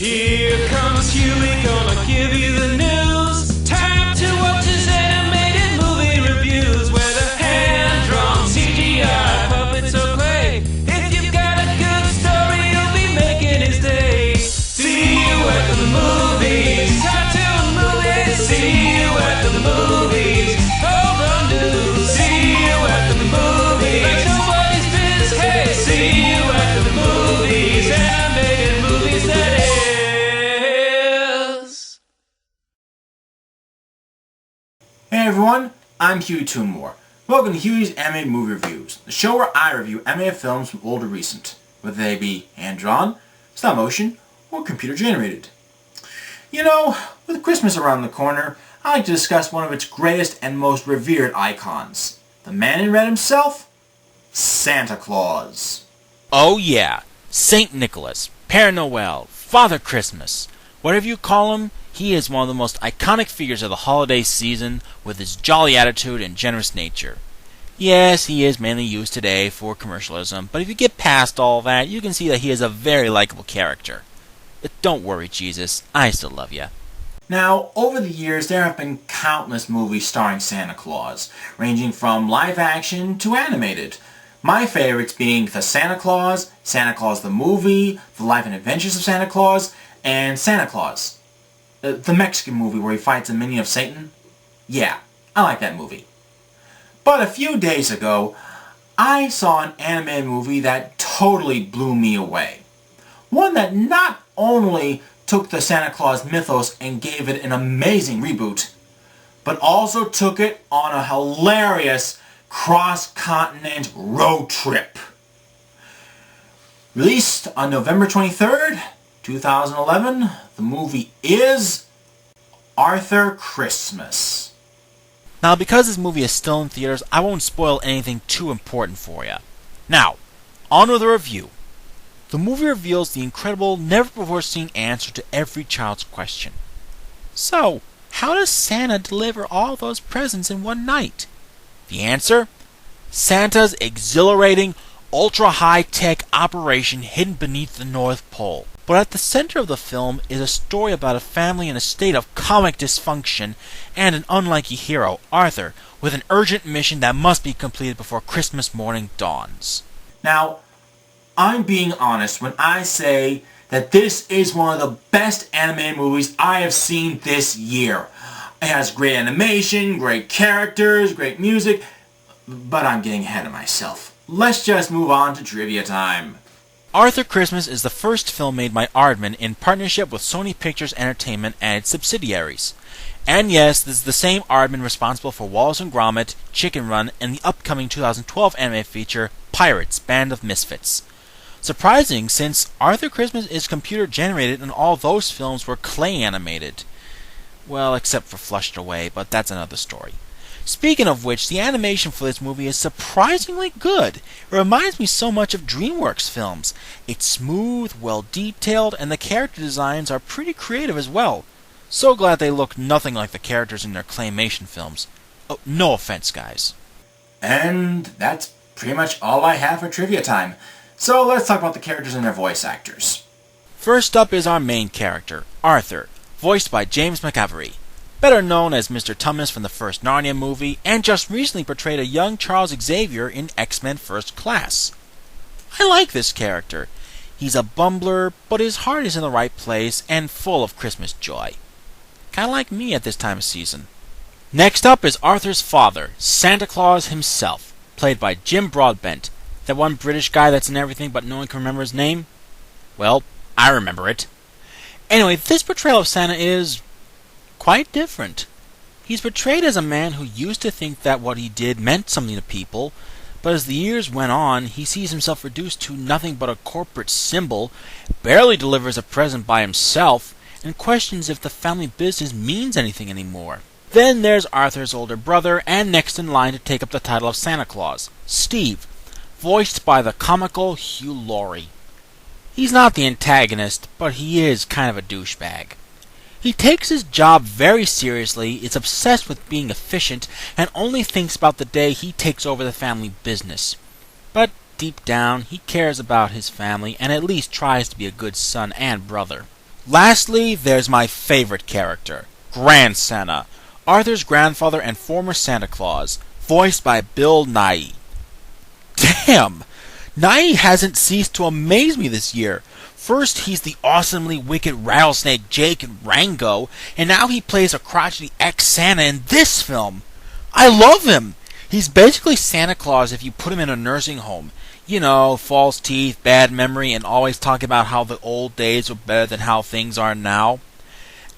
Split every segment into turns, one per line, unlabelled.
Here comes Hewy, gonna give you the news. Time to watch his animated movie reviews, whether hand-drawn, CGI, puppets or clay. If you've got a good story, you'll be making his day. See you at the movies, cartoon movies. See you at the movies, hold on to. See you at the movies, like nobody's business. Hey, see you at the movies, animated movies that is.
Hey everyone, I'm Hewy Toonmore. Welcome to Hewy's Animated Movie Reviews, the show where I review animated films from old to recent, whether they be hand-drawn, stop motion, or computer-generated. You know, with Christmas around the corner, I like to discuss one of its greatest and most revered icons. The man in red himself, Santa Claus.
Oh yeah, Saint Nicholas, Père Noël, Father Christmas, whatever you call him, he is one of the most iconic figures of the holiday season with his jolly attitude and generous nature. Yes, he is mainly used today for commercialism, but if you get past all that, you can see that he is a very likable character. But don't worry, Jesus, I still love you.
Now, over the years, there have been countless movies starring Santa Claus, ranging from live action to animated. My favorites being The Santa Claus the Movie, The Life and Adventures of Santa Claus, and Santa Claus. The Mexican movie where he fights a minion of Satan? Yeah, I like that movie. But a few days ago, I saw an animated movie that totally blew me away. One that not only took the Santa Claus mythos and gave it an amazing reboot, but also took it on a hilarious cross-continent road trip. Released on November 23rd, 2011, the movie is Arthur Christmas.
Now, because this movie is still in theaters, I won't spoil anything too important for you. Now, on with the review. The movie reveals the incredible, never-before-seen answer to every child's question. So, how does Santa deliver all those presents in one night? The answer? Santa's exhilarating, ultra-high-tech operation hidden beneath the North Pole. But at the center of the film is a story about a family in a state of comic dysfunction and an unlikely hero, Arthur, with an urgent mission that must be completed before Christmas morning dawns.
Now, I'm being honest when I say that this is one of the best animated movies I have seen this year. It has great animation, great characters, great music, but I'm getting ahead of myself. Let's just move on to trivia time.
Arthur Christmas is the first film made by Aardman in partnership with Sony Pictures Entertainment and its subsidiaries. And yes, this is the same Aardman responsible for Wallace and Gromit, Chicken Run, and the upcoming 2012 anime feature, Pirates, Band of Misfits. Surprising, since Arthur Christmas is computer-generated and all those films were clay-animated. Well, except for Flushed Away, but that's another story. Speaking of which, the animation for this movie is surprisingly good. It reminds me so much of DreamWorks films. It's smooth, well-detailed, and the character designs are pretty creative as well. So glad they look nothing like the characters in their claymation films. Oh, no offense, guys.
And that's pretty much all I have for trivia time. So let's talk about the characters and their voice actors.
First up is our main character, Arthur, voiced by James McAvoy, better known as Mr. Tumnus from the first Narnia movie, and just recently portrayed a young Charles Xavier in X-Men First Class. I like this character. He's a bumbler, but his heart is in the right place and full of Christmas joy. Kinda like me at this time of season. Next up is Arthur's father, Santa Claus himself, played by Jim Broadbent, that one British guy that's in everything but no one can remember his name. Well, I remember it. Anyway, this portrayal of Santa is quite different. He's portrayed as a man who used to think that what he did meant something to people, but as the years went on, he sees himself reduced to nothing but a corporate symbol, barely delivers a present by himself, and questions if the family business means anything anymore. Then there's Arthur's older brother, and next in line to take up the title of Santa Claus, Steve, voiced by the comical Hugh Laurie. He's not the antagonist, but he is kind of a douchebag. He takes his job very seriously, is obsessed with being efficient, and only thinks about the day he takes over the family business. But deep down, he cares about his family and at least tries to be a good son and brother. Lastly, there's my favorite character, Grand Santa, Arthur's grandfather and former Santa Claus, voiced by Bill Nighy. Damn! Nighy hasn't ceased to amaze me this year. First, he's the awesomely wicked rattlesnake Jake in Rango, and now he plays a crotchety ex-Santa in this film. I love him! He's basically Santa Claus if you put him in a nursing home. You know, false teeth, bad memory, and always talking about how the old days were better than how things are now.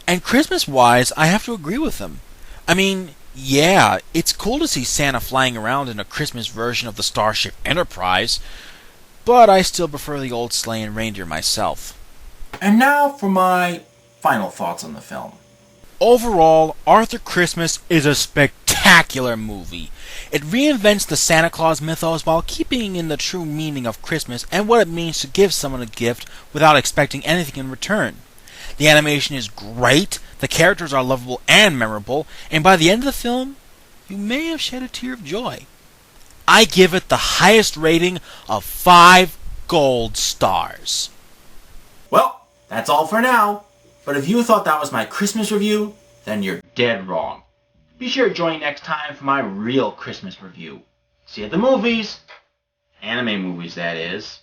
And Christmas-wise, I have to agree with him. I mean, yeah, it's cool to see Santa flying around in a Christmas version of the Starship Enterprise, but I still prefer the old sleigh and reindeer myself.
And now for my final thoughts on the film.
Overall, Arthur Christmas is a spectacular movie. It reinvents the Santa Claus mythos while keeping in the true meaning of Christmas and what it means to give someone a gift without expecting anything in return. The animation is great, the characters are lovable and memorable, and by the end of the film, you may have shed a tear of joy. I give it the highest rating of 5 gold stars.
Well, that's all for now. But if you thought that was my Christmas review, then you're dead wrong. Be sure to join next time for my real Christmas review. See you at the movies. Anime movies, that is.